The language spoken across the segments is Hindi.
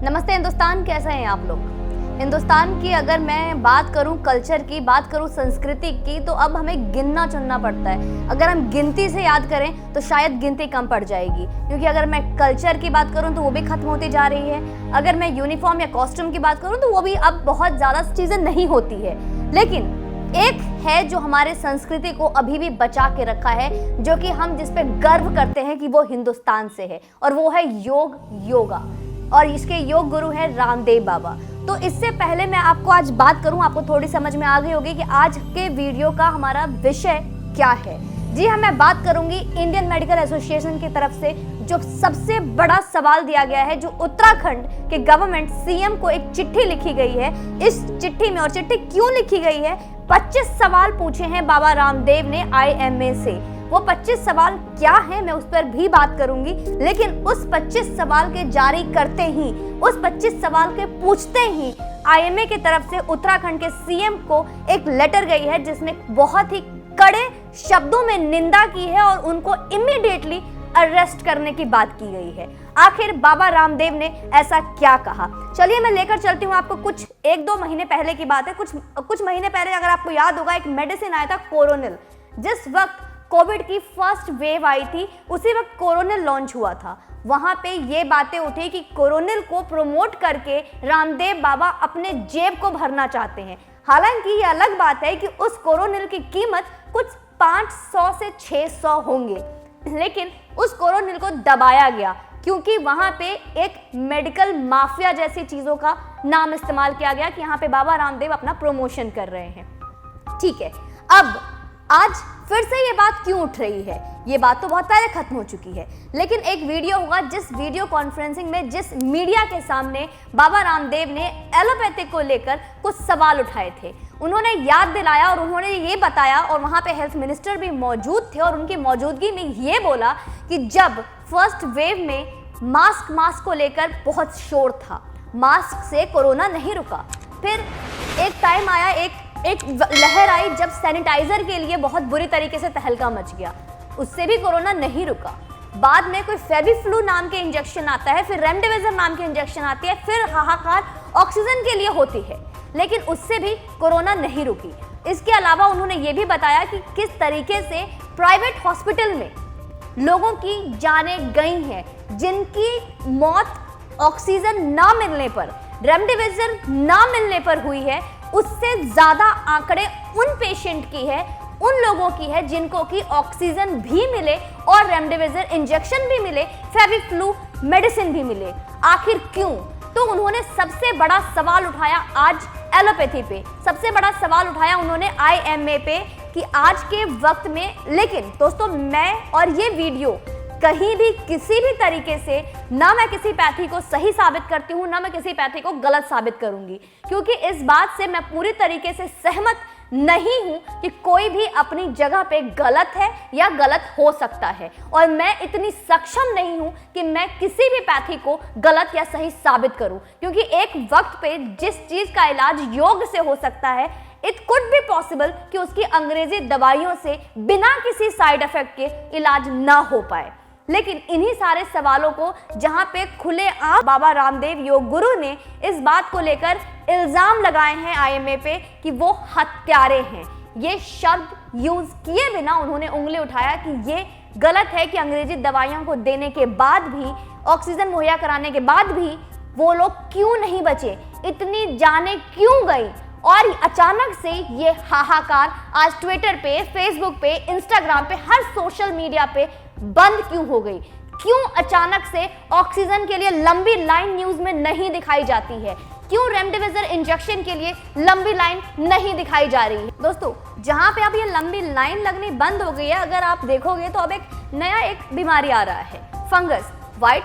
नमस्ते हिंदुस्तान, कैसे हैं आप लोग। हिंदुस्तान की अगर मैं बात करूं, कल्चर की बात करूं, संस्कृति की, तो अब हमें गिनना चुनना पड़ता है। अगर हम गिनती से याद करें तो शायद गिनती कम पड़ जाएगी, क्योंकि अगर मैं कल्चर की बात करूं तो वो भी खत्म होती जा रही है। अगर मैं यूनिफॉर्म या कॉस्ट्यूम की बात करूं तो वो भी अब बहुत ज़्यादा चीज़ें नहीं होती है। लेकिन एक है जो हमारे संस्कृति को अभी भी बचा के रखा है, जो कि हम जिस पे गर्व करते हैं कि वो हिंदुस्तान से है, और वो है योगा। और इसके योग गुरु है रामदेव बाबा। तो इससे पहले मैं आपको आज बात करूं, आपको थोड़ी समझ में आ गई होगी कि आज के वीडियो का हमारा विषय क्या है। जी हाँ, मैं बात करूंगी इंडियन मेडिकल एसोसिएशन की तरफ से जो सबसे बड़ा सवाल दिया गया है, जो उत्तराखंड के गवर्नमेंट सीएम को एक चिट्ठी लिखी गई है। इस चिट्ठी में, और चिट्ठी क्यों लिखी गई है, 25 सवाल पूछे हैं बाबा रामदेव ने आईएमए से। वो 25 सवाल क्या हैं, मैं उस पर भी बात करूंगी। लेकिन उस 25 सवाल के जारी करते ही, उस 25 सवाल के पूछते ही आईएमए की तरफ से उत्तराखंड के सीएम को एक लेटर गई है, जिसमें बहुत ही कड़े शब्दों में निंदा की है और उनको इमीडिएटली अरेस्ट करने की बात की गई है। आखिर बाबा रामदेव ने ऐसा क्या कहा, चलिए मैं लेकर चलती हूँ आपको। कुछ 1-2 महीने पहले की बात है। कुछ महीने पहले, अगर आपको याद होगा, एक मेडिसिन आया था कोरोनिल। जिस वक्त कोविड की फर्स्ट वेव आई थी, उसी वक्त कोरोनिल लॉन्च हुआ था। वहां पे ये बातें उठी कि कोरोनिल को प्रमोट करके रामदेव बाबा अपने जेब को भरना चाहते हैं। हालांकि ये अलग बात है कि उस कोरोनिल की कीमत कुछ 500 से 600 होंगे, लेकिन उस कोरोनिल को दबाया गया क्योंकि वहां पे एक मेडिकल माफिया जैसी चीजों का नाम इस्तेमाल किया गया कि यहाँ पे बाबा रामदेव अपना प्रमोशन कर रहे हैं। ठीक है, अब आज फिर से ये बात क्यों उठ रही है? ये बात तो बहुत पहले खत्म हो चुकी है, लेकिन एक वीडियो होगा, जिस वीडियो कॉन्फ्रेंसिंग में, जिस मीडिया के सामने बाबा रामदेव ने एलोपैथिक को लेकर कुछ सवाल उठाए थे। उन्होंने याद दिलाया और उन्होंने ये बताया, और वहाँ पे हेल्थ मिनिस्टर भी मौजूद थे, और उनकी मौजूदगी में ये बोला कि जब फर्स्ट वेव में मास्क को लेकर बहुत शोर था, मास्क से कोरोना नहीं रुका। फिर एक टाइम आया, एक लहर आई जब सैनिटाइजर के लिए बहुत बुरी तरीके से तहलका मच गया, उससे भी कोरोना नहीं रुका। बाद में कोई फेविफ्लू नाम के इंजेक्शन आता है, फिर रेमडेसिविर नाम के इंजेक्शन आती है, फिर हाहाकार ऑक्सीजन के लिए होती है, लेकिन उससे भी कोरोना नहीं रुकी। इसके अलावा उन्होंने ये भी बताया कि किस तरीके से प्राइवेट हॉस्पिटल में लोगों की जानें गई हैं, जिनकी मौत ऑक्सीजन ना मिलने पर, रेमडेसिविर ना मिलने पर हुई है। उससे ज्यादा आंकड़े उन पेशेंट की है, उन लोगों की है जिनको की ऑक्सीजन भी मिले और रेमडेसिविर इंजेक्शन भी मिले, फेविफ्लू मेडिसिन भी मिले। आखिर क्यों? तो उन्होंने सबसे बड़ा सवाल उठाया आज एलोपैथी पे, सबसे बड़ा सवाल उठाया उन्होंने आईएमए पे कि आज के वक्त में। लेकिन दोस्तों, मैं और ये वीडियो कहीं भी किसी भी तरीके से, ना मैं किसी पैथी को सही साबित करती हूँ, ना मैं किसी पैथी को गलत साबित करूंगी, क्योंकि इस बात से मैं पूरी तरीके से सहमत नहीं हूं कि कोई भी अपनी जगह पे गलत है या गलत हो सकता है। और मैं इतनी सक्षम नहीं हूं कि मैं किसी भी पैथी को गलत या सही साबित करूं, क्योंकि एक वक्त पे जिस चीज का इलाज योग से हो सकता है, इट कुड बी पॉसिबल कि उसकी अंग्रेजी दवाइयों से बिना किसी साइड इफेक्ट के इलाज ना हो पाए। लेकिन इन्हीं सारे सवालों को जहां पे खुलेआम बाबा रामदेव योग गुरु ने इस बात को लेकर इल्जाम लगाए हैं आईएमए पे कि वो हत्यारे हैं, ये शब्द यूज किए बिना उन्होंने उंगली उठाया कि ये गलत है कि अंग्रेजी दवाइयों को देने के बाद भी, ऑक्सीजन मुहैया कराने के बाद भी वो लोग क्यों नहीं बचे, इतनी जानें क्यों गई। और अचानक से ये हाहाकार आज ट्विटर पे, फेसबुक पे, इंस्टाग्राम पे, हर सोशल मीडिया पे बंद क्यों हो गई? क्यों अचानक से ऑक्सीजन के लिए लंबी लाइन न्यूज में नहीं दिखाई जाती है? क्यों रेमडेसिविर इंजेक्शन के लिए लंबी लाइन नहीं दिखाई जा रही है? दोस्तों, जहां पे अब ये लंबी लाइन लगनी बंद हो गई है, अगर आप देखोगे तो अब एक बीमारी आ रहा है, fungus, white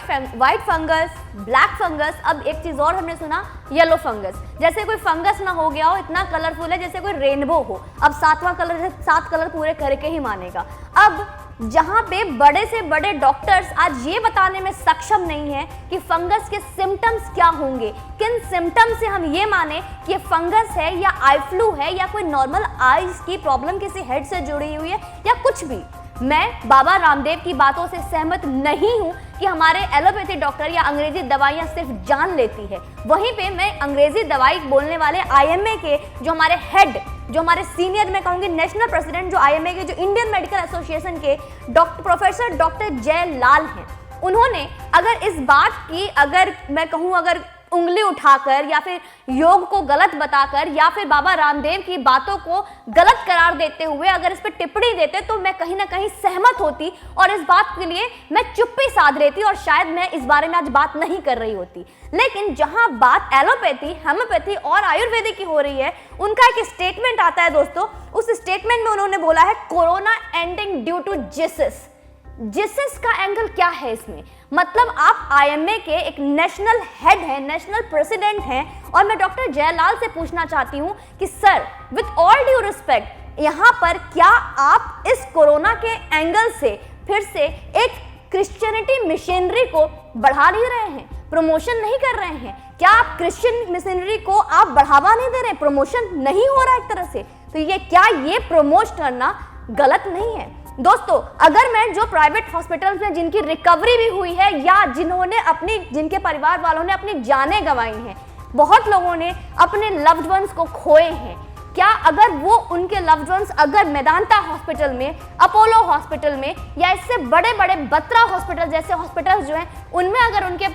fungus, black fungus. अब एक चीज और हमने सुना, येलो फंगस। जैसे कोई फंगस ना हो गया हो, इतना कलरफुल है जैसे कोई रेनबो हो। अब 7वां कलर है, 7 कलर पूरे करके ही मानेगा। अब जहां पे बड़े से बड़े डॉक्टर्स आज ये बताने में सक्षम नहीं है कि फंगस के सिम्टम्स क्या होंगे, किन सिम्टम्स से हम ये माने कि ये फंगस है या आई फ्लू है या कोई नॉर्मल आईज की प्रॉब्लम किसी हेड से जुड़ी हुई है या कुछ भी। मैं बाबा रामदेव की बातों से सहमत नहीं हूं कि हमारे एलोपैथी डॉक्टर या अंग्रेजी दवाइयां सिर्फ जान लेती है। वहीं पे मैं अंग्रेजी दवाई बोलने वाले आईएमए के जो हमारे हेड, जो हमारे सीनियर, मैं कहूंगी नेशनल प्रेसिडेंट जो आईएमए के, जो इंडियन मेडिकल एसोसिएशन के प्रोफेसर डॉक्टर जयलाल हैं, उन्होंने अगर इस बात की, अगर मैं कहूं, अगर उंगली उठाकर या फिर योग को गलत बताकर या फिर बाबा रामदेव की बातों को गलत करार देते हुए अगर इस पर टिप्पणी देते तो मैं कहीं ना कहीं सहमत होती और इस बात के लिए मैं चुप्पी साध लेती और शायद मैं इस बारे में आज बात नहीं कर रही होती। लेकिन जहां बात एलोपैथी, होम्योपैथी और आयुर्वेदिक की हो रही है, उनका एक स्टेटमेंट आता है दोस्तों। उस स्टेटमेंट में उन्होंने बोला है corona ending due to Jesus. Jesus का एंगल क्या है इसमें? मतलब आप आईएमए के एक नेशनल हेड हैं, नेशनल प्रेसिडेंट हैं, और मैं डॉक्टर जयलाल से पूछना चाहती हूं कि sir, with all due respect, यहां पर क्या आप इस कोरोना के एंगल से फिर से एक क्रिश्चियनिटी मिशनरी को बढ़ा नहीं रहे हैं, प्रमोशन नहीं कर रहे हैं? क्या आप क्रिश्चियन मिशनरी को आप बढ़ावा नहीं दे रहे हैं, प्रमोशन नहीं हो रहा एक तरह से? तो ये क्या, ये प्रमोट करना गलत नहीं है? दोस्तों, अगर मैं जो प्राइवेट हॉस्पिटल्स में जिनकी रिकवरी भी हुई है या जिनके परिवार वालों ने अपनी जानें गंवाई हैं, बहुत लोगों ने अपने लव्ड वंस को खोए हैं, क्या अगर वो उनके लव्ड वंस अगर मेदांता हॉस्पिटल में, अपोलो हॉस्पिटल में या इससे बड़े बड़े बत्रा हॉस्पिटल जैसे हॉस्पिटल्स जो हैं उनमें अगर उनके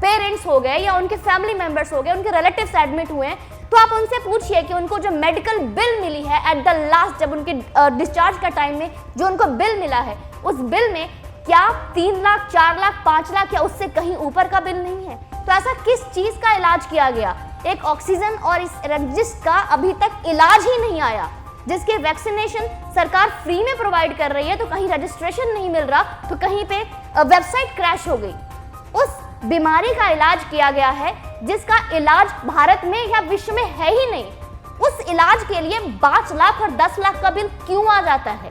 पेरेंट्स हो गए या उनके फैमिली मेंबर्स हो गए, उनके रिलेटिव्स एडमिट हुए हैं, तो आप उनसे पूछिए कि उनको जो मेडिकल बिल मिली है एट द लास्ट, जब उनके डिस्चार्ज का टाइम में जो उनको बिल मिला है, उस बिल में क्या 3 लाख, 4 लाख, 5 लाख या उससे कहीं ऊपर का बिल नहीं है? तो ऐसा किस चीज का इलाज किया गया? एक ऑक्सीजन और इस जिसका अभी तक इलाज ही नहीं आया, जिसके वैक्सीनेशन सरकार फ्री में प्रोवाइड कर रही है, तो कहीं रजिस्ट्रेशन नहीं मिल रहा, तो कहीं पे वेबसाइट क्रैश हो गई। उस बीमारी का इलाज किया गया है जिसका इलाज भारत में या विश्व में है ही नहीं। उस इलाज के लिए 5 लाख और 10 लाख का बिल क्यों आ जाता है?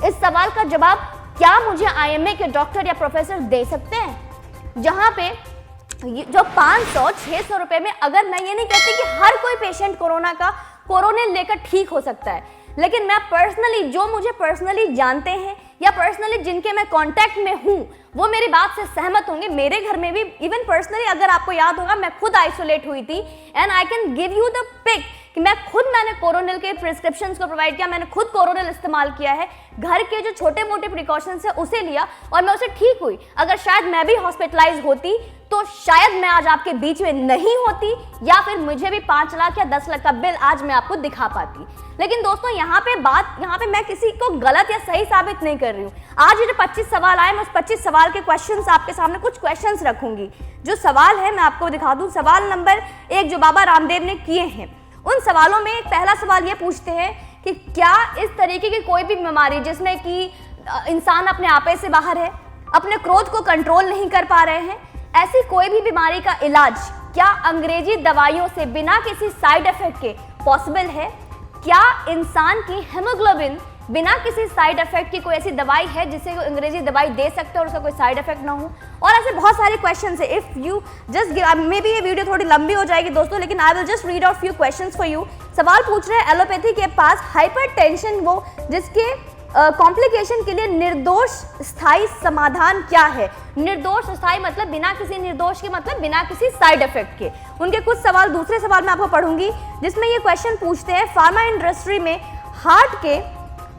इस सवाल का जवाब क्या मुझे आईएमए के डॉक्टर या प्रोफेसर दे सकते हैं? जहां पे जो 500-600 रुपए में, अगर मैं ये नहीं कहती कि हर कोई पेशेंट कोरोना लेकर ठीक हो सकता है, लेकिन मैं पर्सनली, जो मुझे पर्सनली जानते हैं या पर्सनली जिनके मैं कांटेक्ट में हूं, वो मेरी बात से सहमत होंगे। मेरे घर में भी इवन पर्सनली, अगर आपको याद होगा, मैं खुद आइसोलेट हुई थी and I can give you the pick कि मैंने कोरोनिल के प्रिस्क्रिप्शंस को प्रोवाइड किया, मैंने खुद कोरोनिल इस्तेमाल किया है, घर के जो छोटे मोटे प्रिकॉशंस है उसे लिया और मैं उसे ठीक हुई। अगर शायद मैं भी हॉस्पिटलाइज होती तो शायद मैं आज आपके बीच में नहीं होती, या फिर मुझे भी 5 लाख या 10 लाख का बिल आज मैं आपको दिखा पाती। लेकिन दोस्तों, यहाँ पे मैं किसी को गलत या सही साबित नहीं कर रही हूँ। आज जो 25 सवाल आए, मैं उस 25 सवाल के क्वेश्चंस आपके सामने कुछ क्वेश्चंस रखूंगी। जो सवाल है मैं आपको दिखा दूं। सवाल नंबर 1 जो बाबा रामदेव ने किए हैं, उन सवालों में पहला सवाल ये पूछते हैं कि क्या इस तरीके की कोई भी बीमारी जिसमें कि इंसान अपने आपे से बाहर है, अपने क्रोध को कंट्रोल नहीं कर पा रहे हैं, ऐसी कोई भी बीमारी का इलाज क्या अंग्रेजी दवाइयों से बिना किसी साइड इफेक्ट के पॉसिबल है? क्या इंसान की हेमोग्लोबिन बिना किसी साइड इफेक्ट की कोई ऐसी दवाई है जिससे कोई अंग्रेजी दवाई दे सकते हो और उसका कोई साइड इफेक्ट ना हो? और ऐसे बहुत सारे क्वेश्चंस है। If you just may be ये वीडियो थोड़ी लंबी हो जाएगी दोस्तों, लेकिन I will just read out few questions for you. सवाल पूछ रहे हैं एलोपैथी के पास हाइपरटेंशन वो जिसके कॉम्प्लिकेशन के लिए निर्दोष स्थायी समाधान क्या है? निर्दोष स्थायी मतलब बिना किसी निर्दोष के, मतलब बिना किसी साइड इफेक्ट के। उनके कुछ सवाल, दूसरे सवाल मैं आपको पढ़ूंगी जिसमें ये क्वेश्चन पूछते हैं फार्मा इंडस्ट्री में हार्ट के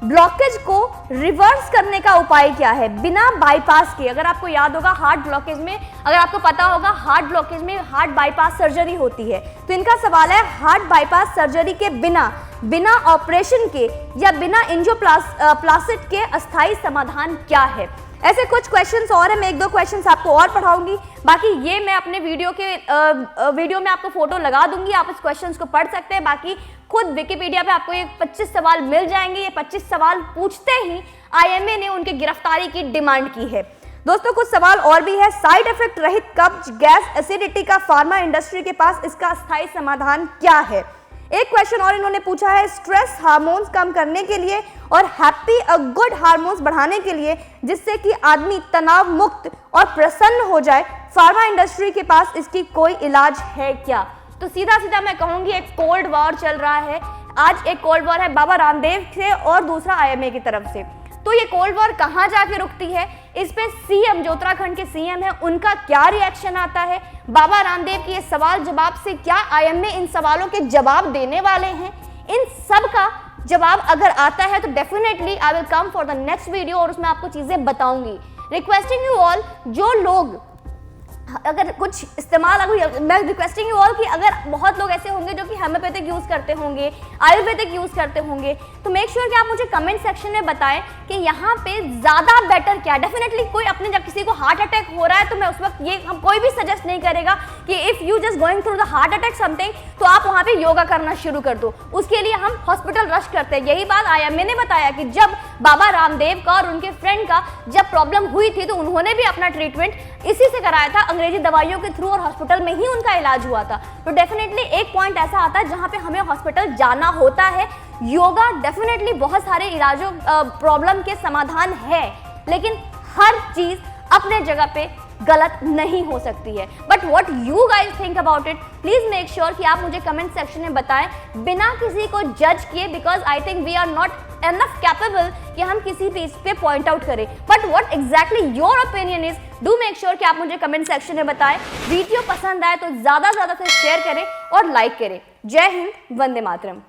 ब्लॉकेज को रिवर्स करने का उपाय क्या है बिना बाईपास के? अगर आपको याद होगा हार्ट ब्लॉकेज में, अगर आपको पता होगा हार्ट ब्लॉकेज में हार्ट बाईपास सर्जरी होती है, तो इनका सवाल है हार्ट बाईपास सर्जरी के बिना ऑपरेशन के या बिना एंजियोप्लास्टी के अस्थायी समाधान क्या है? ऐसे कुछ क्वेश्चंस और हैं, मैं 1-2 क्वेश्चंस आपको और पढ़ाऊंगी। बाकी ये मैं अपने वीडियो में आपको फोटो लगा दूंगी, आप इस क्वेश्चंस को पढ़ सकते हैं। बाकी खुद विकिपीडिया पे आपको ये 25 सवाल मिल जाएंगे। ये 25 सवाल पूछते ही आईएमए ने उनकी गिरफ्तारी की डिमांड की है। दोस्तों कुछ सवाल और भी है। साइड इफेक्ट रहित कब्ज, गैस, एसिडिटी का फार्मा इंडस्ट्री के पास इसका अस्थायी समाधान क्या है? एक क्वेश्चन और इन्होंने पूछा है स्ट्रेस हार्मोन्स कम करने के लिए और हैप्पी गुड हार्मोन्स बढ़ाने के लिए जिससे कि आदमी तनाव मुक्त और प्रसन्न हो जाए, फार्मा इंडस्ट्री के पास इसकी कोई इलाज है क्या? तो सीधा मैं कहूंगी एक कोल्ड वॉर चल रहा है। आज एक कोल्ड वॉर है बाबा रामदेव से और दूसरा आईएमए की तरफ से। तो ये कोल्ड वॉर कहाँ जाके रुकती है, इस पे सीएम जो उत्तराखंड के सीएम है उनका क्या रिएक्शन आता है, बाबा रामदेव के ये सवाल जवाब से क्या आईएमए इन सवालों के जवाब देने वाले हैं, इन सब का जवाब अगर आता है तो definitely I will come for the next video और उसमें आपको चीजें बताऊंगी। रिक्वेस्टिंग यू ऑल, जो लोग अगर कुछ इस्तेमाल, मैं रिक्वेस्टिंग यू ऑल कि अगर बहुत लोग ऐसे होंगे जो कि होम्योपैथिक यूज करते होंगे, आयुर्वेदिक यूज करते होंगे, तो मेक श्योर कि आप मुझे कमेंट सेक्शन में बताएं कि यहाँ पे ज्यादा बेटर क्या है। डेफिनेटली कोई अपने जब किसी को हार्ट अटैक हो रहा है तो मैं उस वक्त ये हम कोई भी सजेस्ट नहीं करेगा कि if you just going through the heart attack something तो आप वहाँ पे योगा करना शुरू कर दो, उसके लिए हम हॉस्पिटल रश करते हैं। यही बात आईएमए ने बताया कि जब बाबा रामदेव का और उनके फ्रेंड का जब प्रॉब्लम हुई थी तो उन्होंने भी अपना ट्रीटमेंट इसी से कराया था, अंग्रेजी दवाइयों के थ्रू, और हॉस्पिटल में ही उनका इलाज हुआ था। तो डेफिनेटली एक पॉइंट ऐसा आता है जहां पे हमें हॉस्पिटल जाना होता है। योगा डेफिनेटली बहुत सारे इलाजों प्रॉब्लम के समाधान है, लेकिन हर चीज अपने जगह पे गलत नहीं हो सकती है। But what you guys think about it, please make sure कि आप मुझे कमेंट सेक्शन में बताएं बिना किसी को जज किए, because I think we are not enough capable कि हम किसी चीज पे पॉइंट आउट करें। But what exactly your opinion is, do make sure कि आप मुझे कमेंट सेक्शन में बताएं। वीडियो पसंद आए तो ज्यादा से शेयर करें और लाइक करें। जय हिंद, वंदे मातरम।